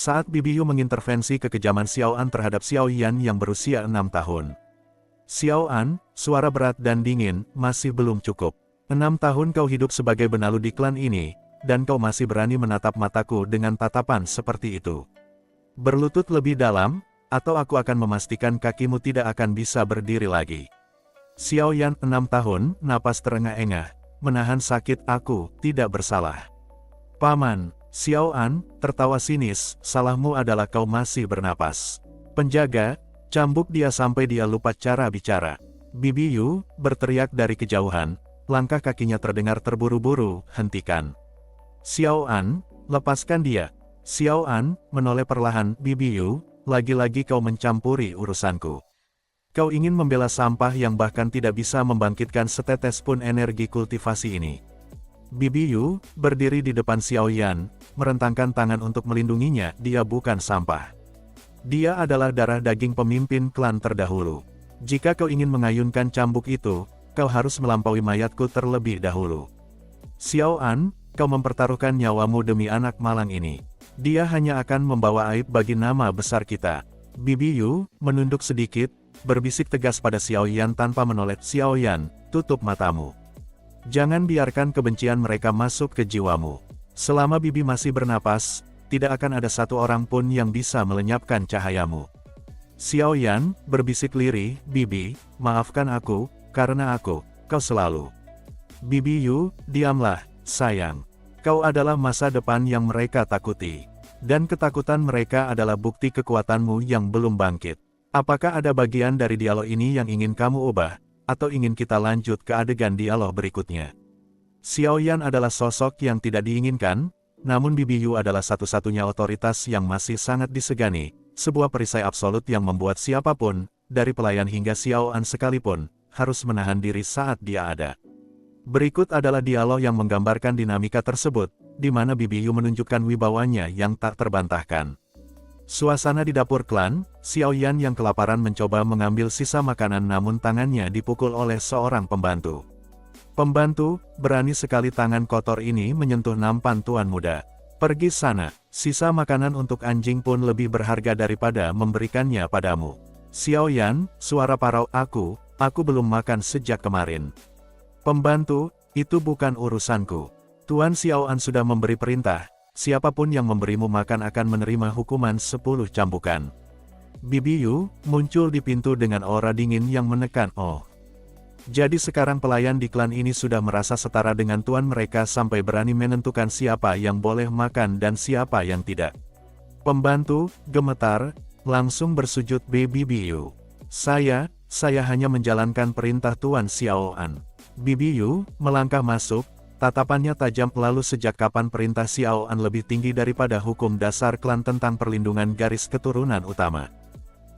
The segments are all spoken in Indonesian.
Saat Bibi Yu mengintervensi kekejaman Xiao An terhadap Xiao Yan yang berusia 6 tahun. Xiao An, suara berat dan dingin, masih belum cukup. 6 tahun kau hidup sebagai benalu di klan ini, dan kau masih berani menatap mataku dengan tatapan seperti itu. Berlutut lebih dalam, atau aku akan memastikan kakimu tidak akan bisa berdiri lagi. Xiao Yan 6 tahun, napas terengah-engah, menahan sakit. Aku tidak bersalah. Paman, Xiao An, tertawa sinis, salahmu adalah kau masih bernapas. Penjaga, cambuk dia sampai dia lupa cara bicara. Bibi Yu, berteriak dari kejauhan, langkah kakinya terdengar terburu-buru, hentikan. Xiao An, lepaskan dia. Xiao An, menoleh perlahan. Bibi Yu, lagi-lagi kau mencampuri urusanku. Kau ingin membela sampah yang bahkan tidak bisa membangkitkan setetes pun energi kultivasi ini. Bibi Yu, berdiri di depan Xiao Yan, merentangkan tangan untuk melindunginya. Dia bukan sampah. Dia adalah darah daging pemimpin klan terdahulu. Jika kau ingin mengayunkan cambuk itu, kau harus melampaui mayatku terlebih dahulu. Xiao An, kau mempertaruhkan nyawamu demi anak malang ini. Dia hanya akan membawa aib bagi nama besar kita. Bibi Yu, menunduk sedikit, berbisik tegas pada Xiao Yan tanpa menoleh. Xiao Yan, tutup matamu. Jangan biarkan kebencian mereka masuk ke jiwamu. Selama Bibi masih bernapas, tidak akan ada satu orang pun yang bisa melenyapkan cahayamu. Xiao Yan, berbisik lirih. Bibi, maafkan aku, karena kau selalu. Bibi Yu, diamlah, sayang. Kau adalah masa depan yang mereka takuti. Dan ketakutan mereka adalah bukti kekuatanmu yang belum bangkit. Apakah ada bagian dari dialog ini yang ingin kamu ubah? Atau ingin kita lanjut ke adegan dialog berikutnya? Xiao Yan adalah sosok yang tidak diinginkan, namun Bibi Yu adalah satu-satunya otoritas yang masih sangat disegani, sebuah perisai absolut yang membuat siapapun, dari pelayan hingga Xiao An sekalipun, harus menahan diri saat dia ada. Berikut adalah dialog yang menggambarkan dinamika tersebut, di mana Bibi Yu menunjukkan wibawanya yang tak terbantahkan. Suasana di dapur klan, Xiao Yan yang kelaparan mencoba mengambil sisa makanan namun tangannya dipukul oleh seorang pembantu. Pembantu, berani sekali tangan kotor ini menyentuh nampan tuan muda. Pergi sana, sisa makanan untuk anjing pun lebih berharga daripada memberikannya padamu. Xiao Yan, suara parau. Aku belum makan sejak kemarin. Pembantu, itu bukan urusanku. Tuan Xiao An sudah memberi perintah. Siapapun yang memberimu makan akan menerima hukuman 10 cambukan. Bibi Yu, muncul di pintu dengan aura dingin yang menekan. Oh. Jadi sekarang pelayan di klan ini sudah merasa setara dengan tuan mereka sampai berani menentukan siapa yang boleh makan dan siapa yang tidak. Pembantu, gemetar, langsung bersujud. Bibi Yu. Saya hanya menjalankan perintah Tuan Xiao An. Bibi Yu, melangkah masuk. Tatapannya tajam. Lalu sejak kapan perintah Xiao An lebih tinggi daripada hukum dasar klan tentang perlindungan garis keturunan utama?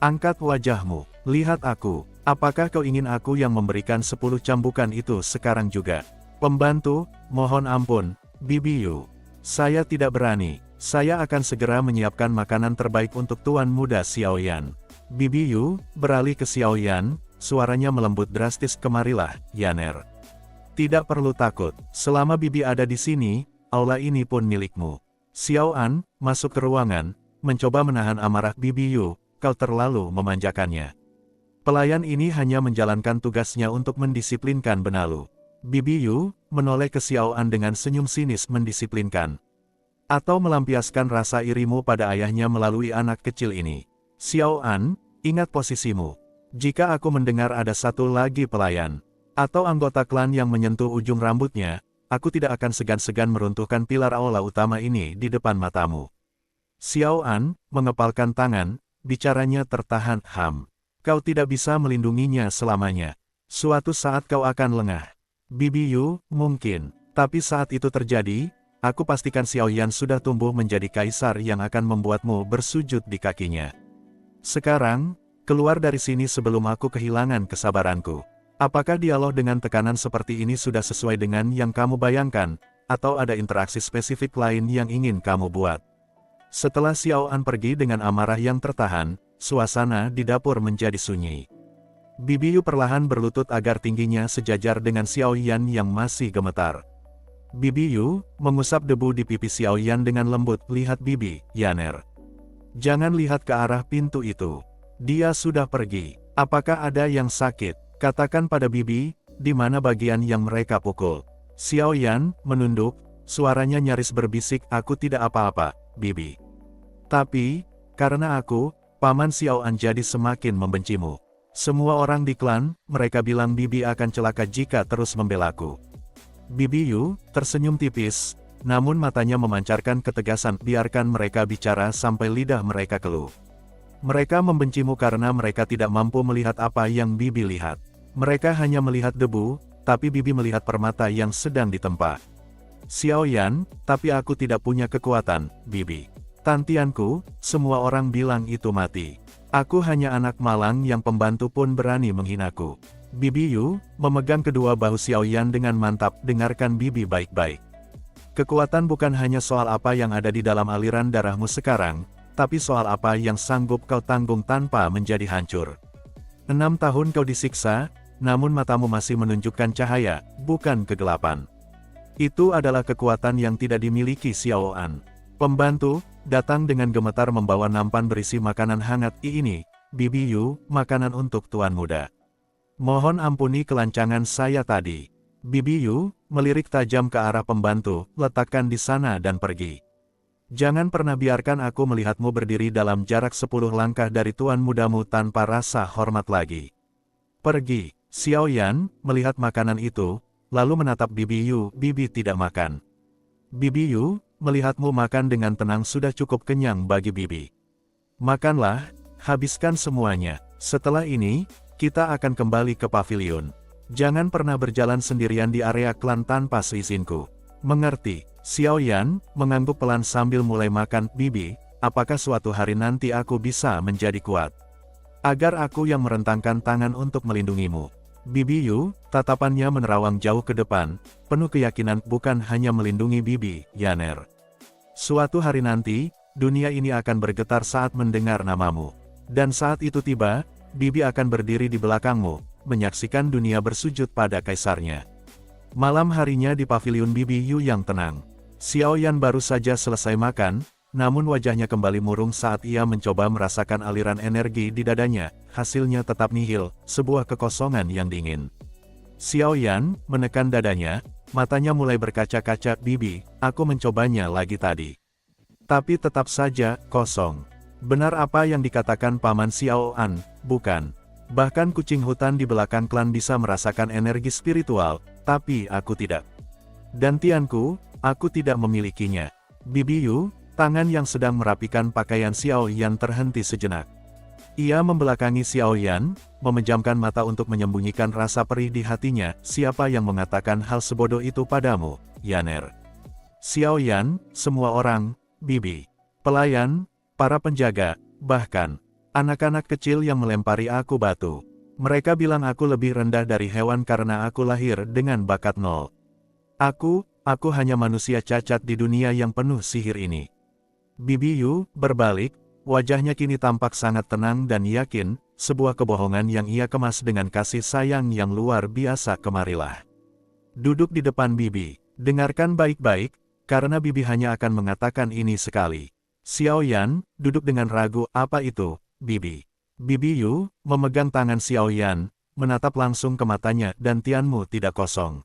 Angkat wajahmu, lihat aku. Apakah kau ingin aku yang memberikan 10 cambukan itu sekarang juga? Pembantu, mohon ampun, Bibi Yu. Saya tidak berani. Saya akan segera menyiapkan makanan terbaik untuk tuan muda Xiao Yan. Bibi Yu, beralih ke Xiao Yan, suaranya melembut drastis. Kemarilah, Yaner. Tidak perlu takut, selama Bibi ada di sini, aula ini pun milikmu. Xiao An, masuk ke ruangan, mencoba menahan amarah. Bibi Yu, kau terlalu memanjakannya. Pelayan ini hanya menjalankan tugasnya untuk mendisiplinkan benalu. Bibi Yu, menoleh ke Xiao An dengan senyum sinis. Mendisiplinkan? Atau melampiaskan rasa irimu pada ayahnya melalui anak kecil ini? Xiao An, ingat posisimu. Jika aku mendengar ada satu lagi pelayan, atau anggota klan yang menyentuh ujung rambutnya, aku tidak akan segan-segan meruntuhkan pilar aula utama ini di depan matamu. Xiao An, mengepalkan tangan, bicaranya tertahan. Kau tidak bisa melindunginya selamanya. Suatu saat kau akan lengah. Bibi Yu, mungkin. Tapi saat itu terjadi, aku pastikan Xiao Yan sudah tumbuh menjadi kaisar yang akan membuatmu bersujud di kakinya. Sekarang, keluar dari sini sebelum aku kehilangan kesabaranku. Apakah dialog dengan tekanan seperti ini sudah sesuai dengan yang kamu bayangkan, atau ada interaksi spesifik lain yang ingin kamu buat? Setelah Xiao An pergi dengan amarah yang tertahan, suasana di dapur menjadi sunyi. Bibi Yu perlahan berlutut agar tingginya sejajar dengan Xiao Yan yang masih gemetar. Bibi Yu mengusap debu di pipi Xiao Yan dengan lembut. Lihat Bibi, Yaner. Jangan lihat ke arah pintu itu. Dia sudah pergi. Apakah ada yang sakit? Katakan pada Bibi, di mana bagian yang mereka pukul. Xiao Yan menunduk, suaranya nyaris berbisik. Aku tidak apa-apa, Bibi. Tapi, karena aku, Paman Xiao An jadi semakin membencimu. Semua orang di klan, mereka bilang Bibi akan celaka jika terus membelaku. Bibi Yu tersenyum tipis, namun matanya memancarkan ketegasan. Biarkan mereka bicara sampai lidah mereka keluh. Mereka membencimu karena mereka tidak mampu melihat apa yang Bibi lihat. Mereka hanya melihat debu, tapi Bibi melihat permata yang sedang ditempa. Xiao Yan, tapi aku tidak punya kekuatan, Bibi. Tantianku, semua orang bilang itu mati. Aku hanya anak malang yang pembantu pun berani menghinaku. Bibi Yu memegang kedua bahu Xiao Yan dengan mantap. Dengarkan Bibi baik-baik. Kekuatan bukan hanya soal apa yang ada di dalam aliran darahmu sekarang, tapi soal apa yang sanggup kau tanggung tanpa menjadi hancur. 6 tahun kau disiksa, namun matamu masih menunjukkan cahaya, bukan kegelapan. Itu adalah kekuatan yang tidak dimiliki Xiao An. Pembantu datang dengan gemetar membawa nampan berisi makanan hangat. Ini, Bibi Yu, makanan untuk tuan muda. Mohon ampuni kelancangan saya tadi. Bibi Yu melirik tajam ke arah pembantu. Letakkan di sana dan pergi. Jangan pernah biarkan aku melihatmu berdiri dalam jarak 10 langkah dari tuan mudamu tanpa rasa hormat lagi. Pergi. Xiao Yan melihat makanan itu, lalu menatap Bibi Yu. Bibi tidak makan. Bibi Yu melihatmu makan dengan tenang. Sudah cukup kenyang bagi Bibi. Makanlah, habiskan semuanya. Setelah ini, kita akan kembali ke pavilion. Jangan pernah berjalan sendirian di area klan tanpa seizinku. Mengerti? Xiao Yan mengangguk pelan sambil mulai makan. Bibi, apakah suatu hari nanti aku bisa menjadi kuat? Agar aku yang merentangkan tangan untuk melindungimu. Bibi Yu, tatapannya menerawang jauh ke depan, penuh keyakinan. Bukan hanya melindungi Bibi, Yaner. Suatu hari nanti, dunia ini akan bergetar saat mendengar namamu. Dan saat itu tiba, Bibi akan berdiri di belakangmu, menyaksikan dunia bersujud pada kaisarnya. Malam harinya di pavilion Bibi Yu yang tenang. Xiao Yan baru saja selesai makan, namun wajahnya kembali murung saat ia mencoba merasakan aliran energi di dadanya. Hasilnya tetap nihil, sebuah kekosongan yang dingin. Xiao Yan menekan dadanya, matanya mulai berkaca-kaca. Bibi, aku mencobanya lagi tadi. Tapi tetap saja, kosong. Benar apa yang dikatakan Paman Xiao An, bukan? Bahkan kucing hutan di belakang klan bisa merasakan energi spiritual, tapi aku tidak. Dan Tianku, aku tidak memilikinya. Bibi Yu, tangan yang sedang merapikan pakaian Xiao Yan terhenti sejenak. Ia membelakangi Xiao Yan, memejamkan mata untuk menyembunyikan rasa perih di hatinya. Siapa yang mengatakan hal sebodoh itu padamu, Yaner? Xiao Yan, semua orang, Bibi, pelayan, para penjaga, bahkan anak-anak kecil yang melempari aku batu. Mereka bilang aku lebih rendah dari hewan karena aku lahir dengan bakat nol. Aku hanya manusia cacat di dunia yang penuh sihir ini. Bibi Yu berbalik, wajahnya kini tampak sangat tenang dan yakin, sebuah kebohongan yang ia kemas dengan kasih sayang yang luar biasa. Kemarilah. Duduk di depan Bibi. Dengarkan baik-baik, karena Bibi hanya akan mengatakan ini sekali. Xiao Yan duduk dengan ragu. Apa itu, Bibi? Bibi Yu memegang tangan Xiao Yan, menatap langsung ke matanya. Dan Tianmu tidak kosong.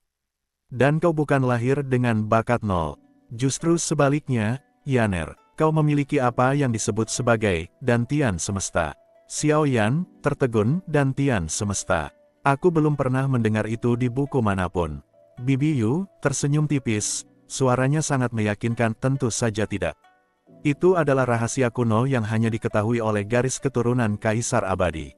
Dan kau bukan lahir dengan bakat nol. Justru sebaliknya, Yaner. Kau memiliki apa yang disebut sebagai dantian semesta. Xiao Yan tertegun. Dantian semesta. Aku belum pernah mendengar itu di buku manapun. Bibi Yu tersenyum tipis, suaranya sangat meyakinkan. Tentu saja tidak. Itu adalah rahasia kuno yang hanya diketahui oleh garis keturunan kaisar abadi.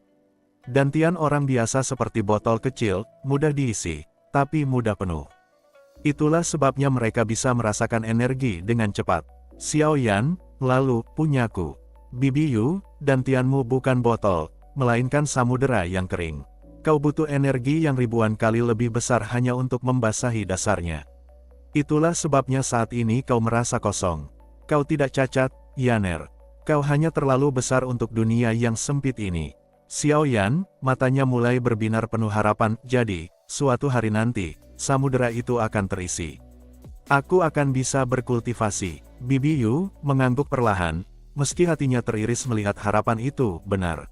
Dantian orang biasa seperti botol kecil, mudah diisi, tapi mudah penuh. Itulah sebabnya mereka bisa merasakan energi dengan cepat. Xiao Yan, lalu, punyaku. Bibi Yu, dantianmu bukan botol, melainkan samudera yang kering. Kau butuh energi yang ribuan kali lebih besar hanya untuk membasahi dasarnya. Itulah sebabnya saat ini kau merasa kosong. Kau tidak cacat, Yaner. Kau hanya terlalu besar untuk dunia yang sempit ini. Xiao Yan, matanya mulai berbinar penuh harapan, jadi, suatu hari nanti, samudera itu akan terisi. Aku akan bisa berkultivasi. Bibi Yu mengangguk perlahan, meski hatinya teriris melihat harapan itu benar.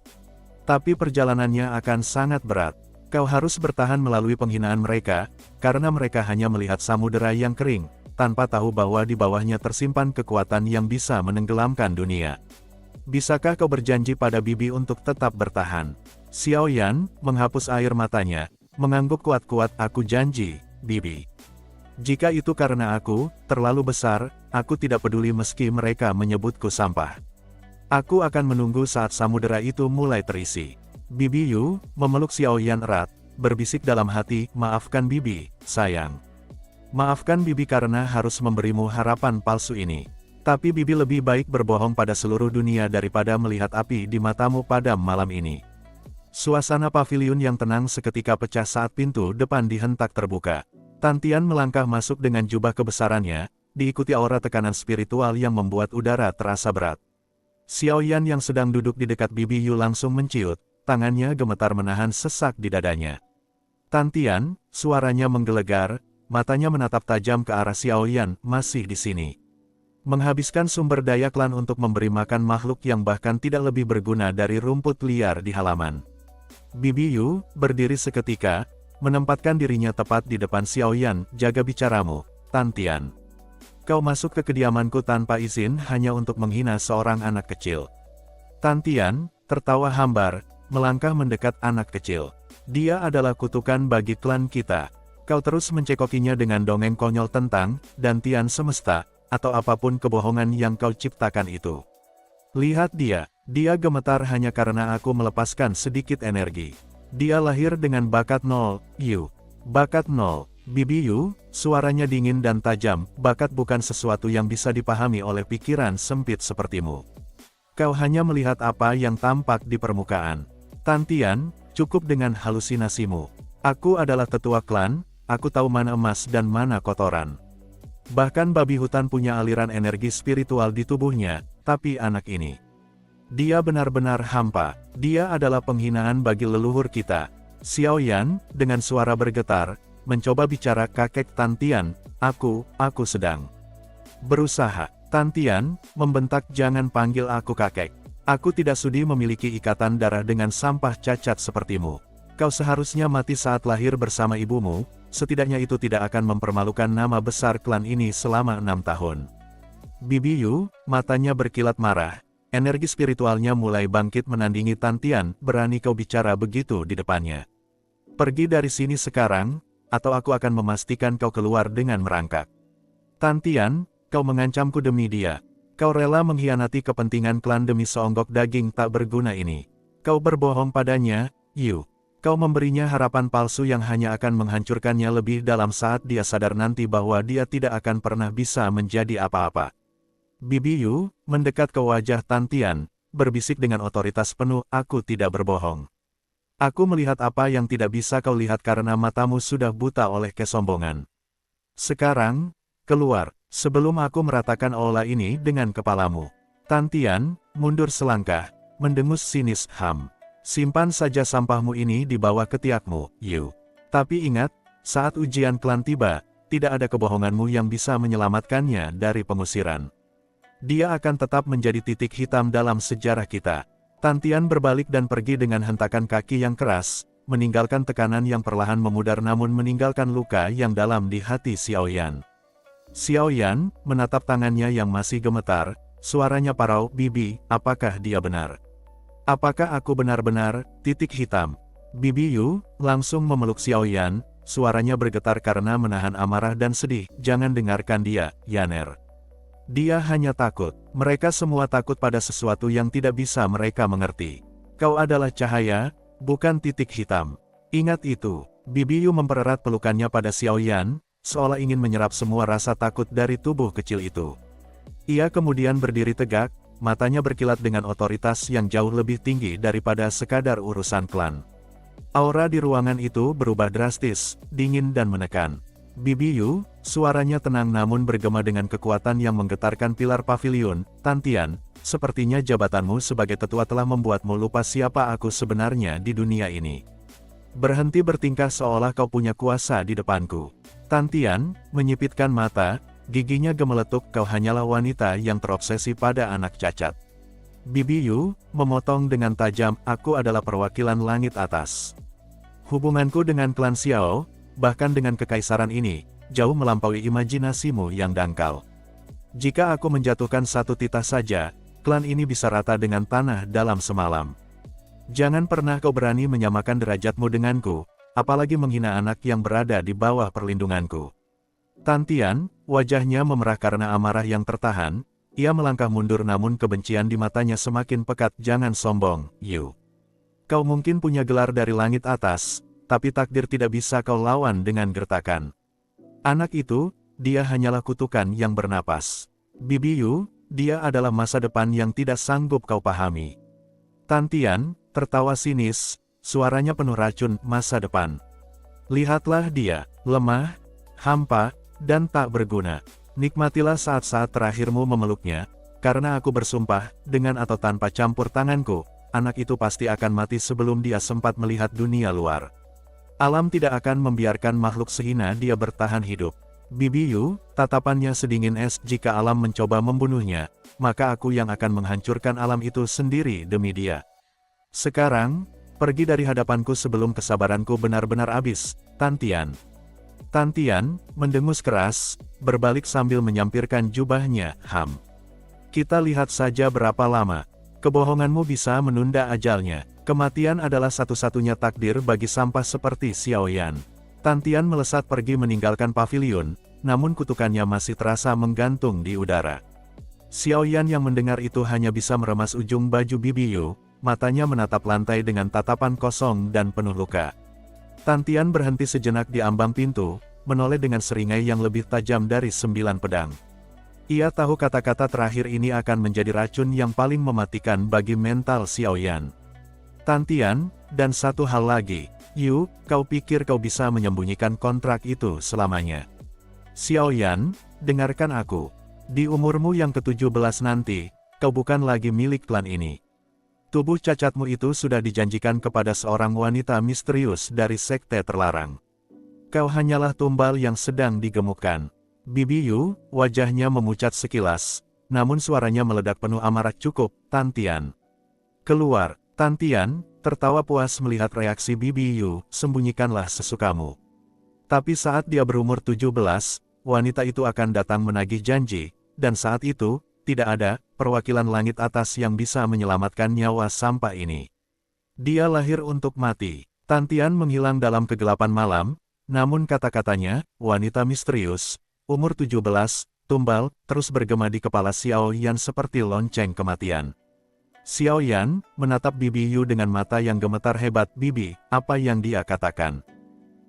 Tapi perjalanannya akan sangat berat. Kau harus bertahan melalui penghinaan mereka, karena mereka hanya melihat samudera yang kering, tanpa tahu bahwa di bawahnya tersimpan kekuatan yang bisa menenggelamkan dunia. Bisakah kau berjanji pada Bibi untuk tetap bertahan? Xiao Yan menghapus air matanya, mengangguk kuat-kuat, aku janji, Bibi. Jika itu karena aku, terlalu besar, aku tidak peduli meski mereka menyebutku sampah. Aku akan menunggu saat samudera itu mulai terisi. Bibi Yu memeluk Xiao Yan erat, berbisik dalam hati, maafkan Bibi, sayang. Maafkan Bibi karena harus memberimu harapan palsu ini. Tapi Bibi lebih baik berbohong pada seluruh dunia daripada melihat api di matamu pada malam ini. Suasana paviliun yang tenang seketika pecah saat pintu depan dihentak terbuka. Tantian melangkah masuk dengan jubah kebesarannya, diikuti aura tekanan spiritual yang membuat udara terasa berat. Xiao Yan yang sedang duduk di dekat Bibi Yu langsung menciut, tangannya gemetar menahan sesak di dadanya. Tantian, suaranya menggelegar, matanya menatap tajam ke arah Xiao Yan, masih di sini. Menghabiskan sumber daya klan untuk memberi makan makhluk yang bahkan tidak lebih berguna dari rumput liar di halaman. Bibi Yu berdiri seketika, menempatkan dirinya tepat di depan Xiao Yan, jaga bicaramu, Tantian. Kau masuk ke kediamanku tanpa izin hanya untuk menghina seorang anak kecil. Tantian tertawa hambar, melangkah mendekat anak kecil. Dia adalah kutukan bagi klan kita. Kau terus mencekokinya dengan dongeng konyol tentang, dantian semesta, atau apapun kebohongan yang kau ciptakan itu. Lihat dia gemetar hanya karena aku melepaskan sedikit energi. Dia lahir dengan bakat 0, Yu. Bakat 0. Bibi Yu, suaranya dingin dan tajam, bakat bukan sesuatu yang bisa dipahami oleh pikiran sempit sepertimu. Kau hanya melihat apa yang tampak di permukaan. Tantian, cukup dengan halusinasimu. Aku adalah tetua klan, aku tahu mana emas dan mana kotoran. Bahkan babi hutan punya aliran energi spiritual di tubuhnya, tapi anak ini. Dia benar-benar hampa, dia adalah penghinaan bagi leluhur kita. Xiao Yan, dengan suara bergetar, mencoba bicara kakek Tantian, aku sedang berusaha. Tantian, membentak, jangan panggil aku kakek. Aku tidak sudi memiliki ikatan darah dengan sampah cacat sepertimu. Kau seharusnya mati saat lahir bersama ibumu, setidaknya itu tidak akan mempermalukan nama besar klan ini selama 6 tahun. Bibi Yu, matanya berkilat marah. Energi spiritualnya mulai bangkit menandingi Tantian, berani kau bicara begitu di depannya. Pergi dari sini sekarang, atau aku akan memastikan kau keluar dengan merangkak. Tantian, kau mengancamku demi dia. Kau rela mengkhianati kepentingan klan demi seonggok daging tak berguna ini. Kau berbohong padanya, Yu. Kau memberinya harapan palsu yang hanya akan menghancurkannya lebih dalam saat dia sadar nanti bahwa dia tidak akan pernah bisa menjadi apa-apa. Bibi Yu mendekat ke wajah Tantian, berbisik dengan otoritas penuh, aku tidak berbohong. Aku melihat apa yang tidak bisa kau lihat karena matamu sudah buta oleh kesombongan. Sekarang, keluar, sebelum aku meratakan aula ini dengan kepalamu. Tantian mundur selangkah, mendengus sinis, simpan saja sampahmu ini di bawah ketiakmu, Yu. Tapi ingat, saat ujian klan tiba, tidak ada kebohonganmu yang bisa menyelamatkannya dari pengusiran. Dia akan tetap menjadi titik hitam dalam sejarah kita. Tantian berbalik dan pergi dengan hentakan kaki yang keras, meninggalkan tekanan yang perlahan memudar namun meninggalkan luka yang dalam di hati Xiao Yan. Xiao Yan menatap tangannya yang masih gemetar, suaranya parau, Bibi, apakah dia benar? Apakah aku benar-benar, titik hitam? Bibi Yu langsung memeluk Xiao Yan, suaranya bergetar karena menahan amarah dan sedih, jangan dengarkan dia, Yaner. Dia hanya takut. Mereka semua takut pada sesuatu yang tidak bisa mereka mengerti. Kau adalah cahaya, bukan titik hitam. Ingat itu. Bibi Yu mempererat pelukannya pada Xiao Yan, seolah ingin menyerap semua rasa takut dari tubuh kecil itu. Ia kemudian berdiri tegak, matanya berkilat dengan otoritas yang jauh lebih tinggi daripada sekadar urusan klan. Aura di ruangan itu berubah drastis, dingin dan menekan. Bibi Yu, suaranya tenang namun bergema dengan kekuatan yang menggetarkan pilar paviliun, Tantian, sepertinya jabatanmu sebagai tetua telah membuatmu lupa siapa aku sebenarnya di dunia ini. Berhenti bertingkah seolah kau punya kuasa di depanku. Tan Tian menyipitkan mata, giginya gemeletup. Kau hanyalah wanita yang terobsesi pada anak cacat. Bibi Yu memotong dengan tajam, aku adalah perwakilan langit atas. Hubunganku dengan klan Xiao, bahkan dengan kekaisaran ini, jauh melampaui imajinasimu yang dangkal. Jika aku menjatuhkan satu titah saja, klan ini bisa rata dengan tanah dalam semalam. Jangan pernah kau berani menyamakan derajatmu denganku, apalagi menghina anak yang berada di bawah perlindunganku. Tan Tian, wajahnya memerah karena amarah yang tertahan. Ia melangkah mundur namun kebencian di matanya semakin pekat. Jangan sombong, Yu. Kau mungkin punya gelar dari langit atas, tapi takdir tidak bisa kau lawan dengan gertakan. Anak itu, dia hanyalah kutukan yang bernapas. Bibi Yu, dia adalah masa depan yang tidak sanggup kau pahami. Tan Tian tertawa sinis, suaranya penuh racun. Masa depan. Lihatlah dia, lemah, hampa, dan tak berguna. Nikmatilah saat-saat terakhirmu memeluknya, karena aku bersumpah, dengan atau tanpa campur tanganku, anak itu pasti akan mati sebelum dia sempat melihat dunia luar. Alam tidak akan membiarkan makhluk sehina dia bertahan hidup. Bibi Yu, tatapannya sedingin es. Jika alam mencoba membunuhnya, maka aku yang akan menghancurkan alam itu sendiri demi dia. Sekarang, pergi dari hadapanku sebelum kesabaranku benar-benar habis, Tan Tian. Tan Tian mendengus keras, berbalik sambil menyampirkan jubahnya. Kita lihat saja berapa lama kebohonganmu bisa menunda ajalnya. Kematian adalah satu-satunya takdir bagi sampah seperti Xiaoyan. Tan Tian melesat pergi meninggalkan pavilion, namun kutukannya masih terasa menggantung di udara. Xiaoyan yang mendengar itu hanya bisa meremas ujung baju Bibi Yu, matanya menatap lantai dengan tatapan kosong dan penuh luka. Tan Tian berhenti sejenak di ambang pintu, menoleh dengan seringai yang lebih tajam dari 9 pedang. Ia tahu kata-kata terakhir ini akan menjadi racun yang paling mematikan bagi mental Xiaoyan. Tan Tian, dan satu hal lagi, Yu, kau pikir kau bisa menyembunyikan kontrak itu selamanya? Xiaoyan, dengarkan aku. Di umurmu yang ke-17 nanti, kau bukan lagi milik klan ini. Tubuh cacatmu itu sudah dijanjikan kepada seorang wanita misterius dari sekte terlarang. Kau hanyalah tumbal yang sedang digemukkan. Bibi Yu, wajahnya memucat sekilas, namun suaranya meledak penuh amarah. Cukup, Tan Tian. Keluar. Tan Tian tertawa puas melihat reaksi Bibi Yu. Sembunyikanlah sesukamu. Tapi saat dia berumur 17, wanita itu akan datang menagih janji, dan saat itu, tidak ada perwakilan langit atas yang bisa menyelamatkan nyawa sampah ini. Dia lahir untuk mati. Tan Tian menghilang dalam kegelapan malam, namun kata-katanya, wanita misterius, umur 17, tumbal, terus bergema di kepala Xiaoyan seperti lonceng kematian. Xiaoyan menatap Bibi Yu dengan mata yang gemetar. Hebat. Bibi, apa yang dia katakan?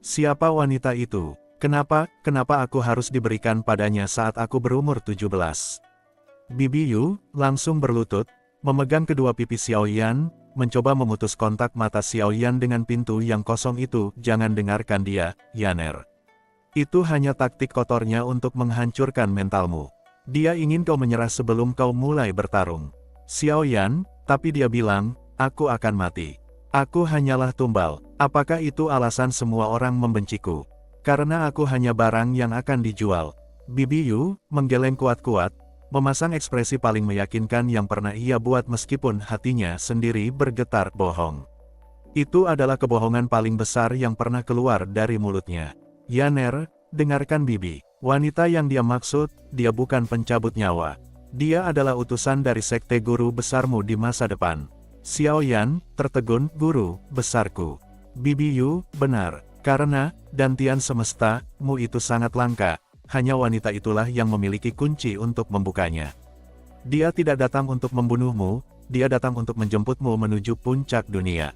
Siapa wanita itu? Kenapa aku harus diberikan padanya saat aku berumur 17? Bibi Yu langsung berlutut, memegang kedua pipi Xiaoyan, mencoba memutus kontak mata Xiaoyan dengan pintu yang kosong itu. Jangan dengarkan dia, Yaner. Itu hanya taktik kotornya untuk menghancurkan mentalmu. Dia ingin kau menyerah sebelum kau mulai bertarung. Xiaoyan, tapi dia bilang, aku akan mati. Aku hanyalah tumbal. Apakah itu alasan semua orang membenciku? Karena aku hanya barang yang akan dijual. Bibi Yu menggeleng kuat-kuat, memasang ekspresi paling meyakinkan yang pernah ia buat meskipun hatinya sendiri bergetar. Bohong. Itu adalah kebohongan paling besar yang pernah keluar dari mulutnya. Yaner, dengarkan Bibi. Wanita yang dia maksud, dia bukan pencabut nyawa. Dia adalah utusan dari sekte guru besarmu di masa depan. Xiaoyan tertegun. Guru besarku. Bibi Yu, benar. Karena, dantian semesta-mu itu sangat langka. Hanya wanita itulah yang memiliki kunci untuk membukanya. Dia tidak datang untuk membunuhmu, dia datang untuk menjemputmu menuju puncak dunia.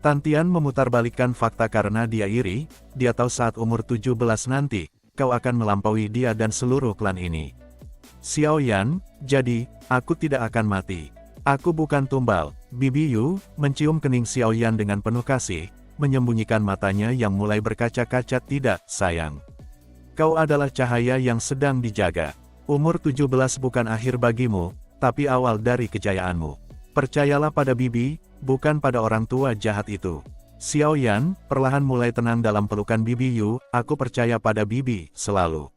Tan Tian memutarbalikkan fakta karena dia iri. Dia tahu saat umur 17 nanti, kau akan melampaui dia dan seluruh klan ini. Xiaoyan, jadi, aku tidak akan mati. Aku bukan tumbal. Bibi Yu mencium kening Xiaoyan dengan penuh kasih, menyembunyikan matanya yang mulai berkaca-kaca. Tidak, sayang. Kau adalah cahaya yang sedang dijaga. Umur 17 bukan akhir bagimu, tapi awal dari kejayaanmu. Percayalah pada Bibi, bukan pada orang tua jahat itu. Xiao Yan perlahan mulai tenang dalam pelukan Bibi Yu, aku percaya pada Bibi, selalu.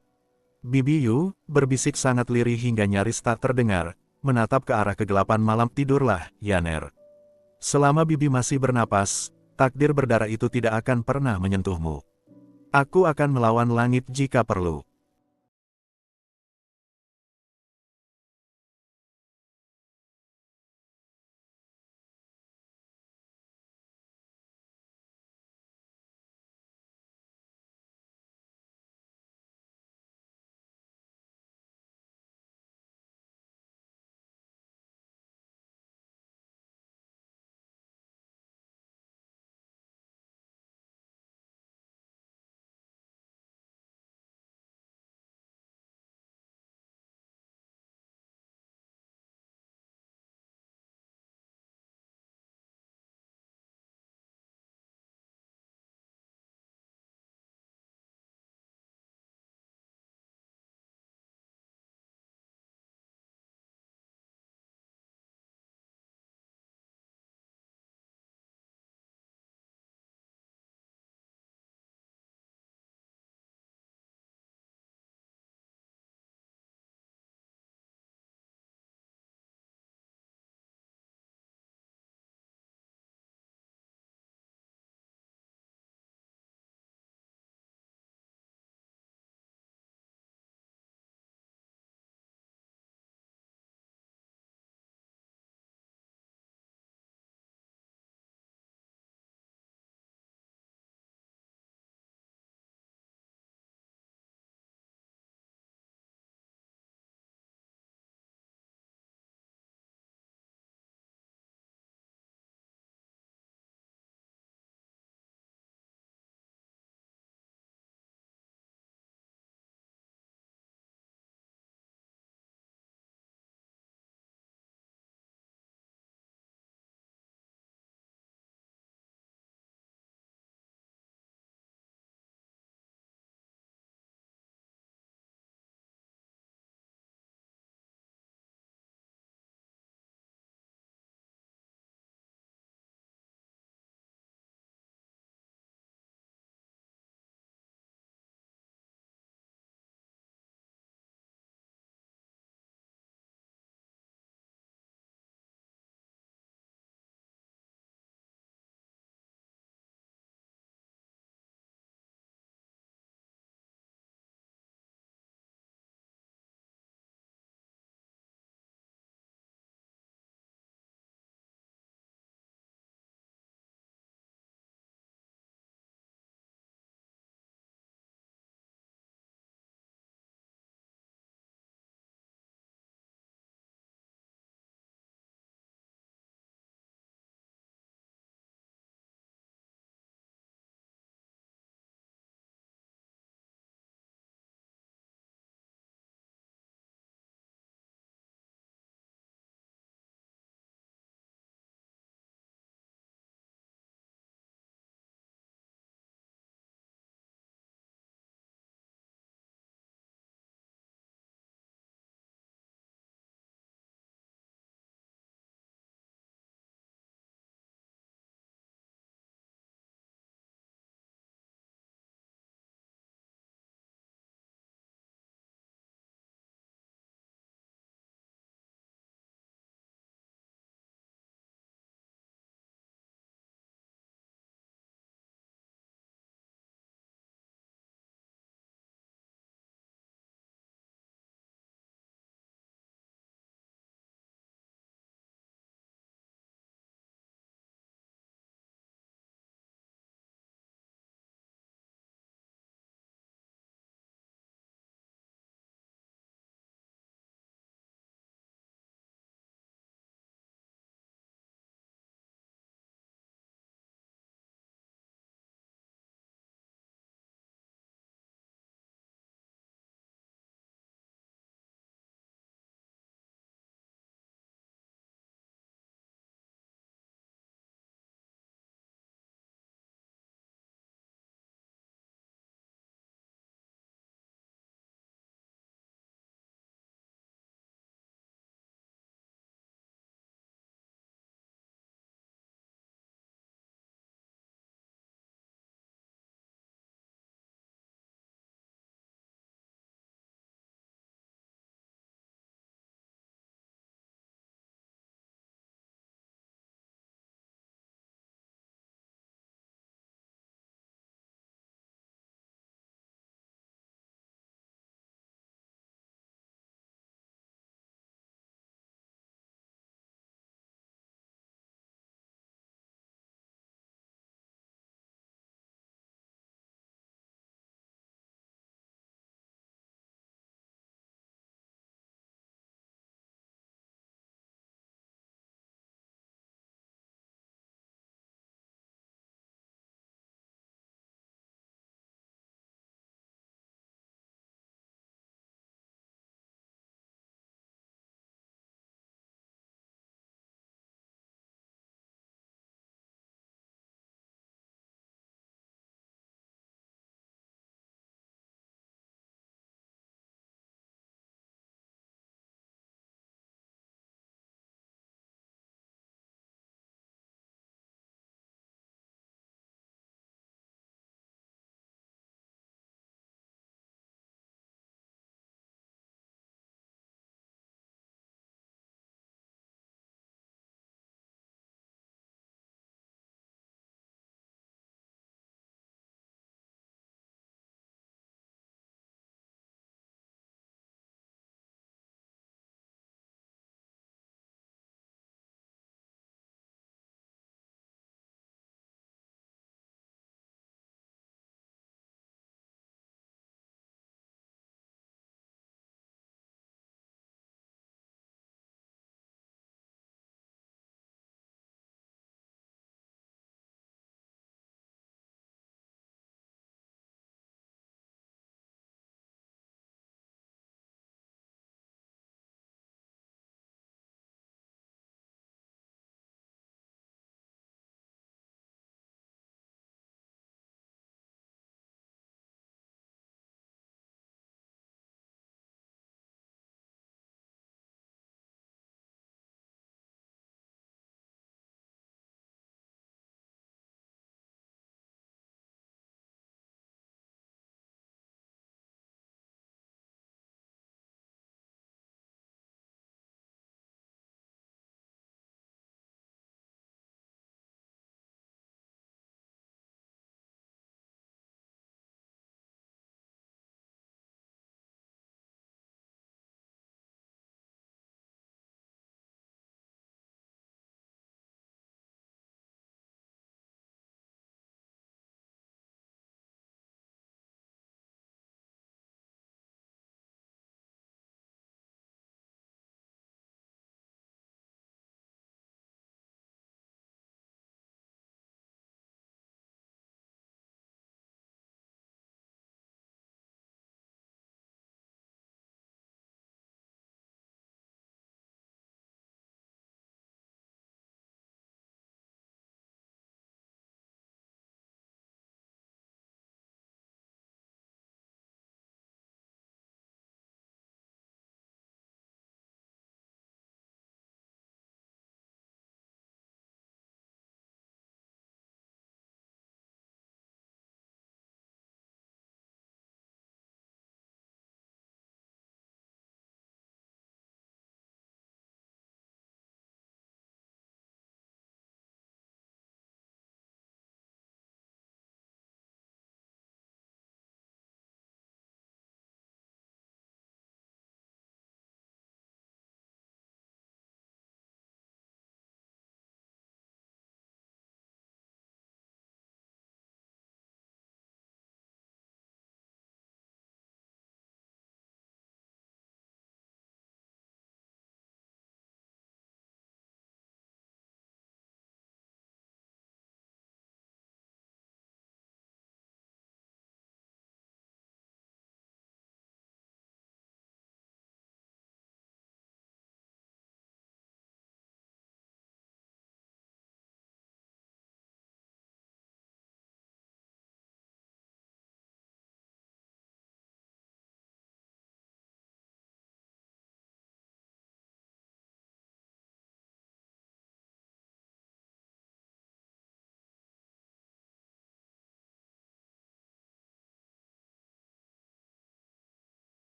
Bibi Yu berbisik sangat lirih hingga nyaris tak terdengar, menatap ke arah kegelapan malam. Tidurlah, Yaner. Selama Bibi masih bernapas, takdir berdarah itu tidak akan pernah menyentuhmu. Aku akan melawan langit jika perlu.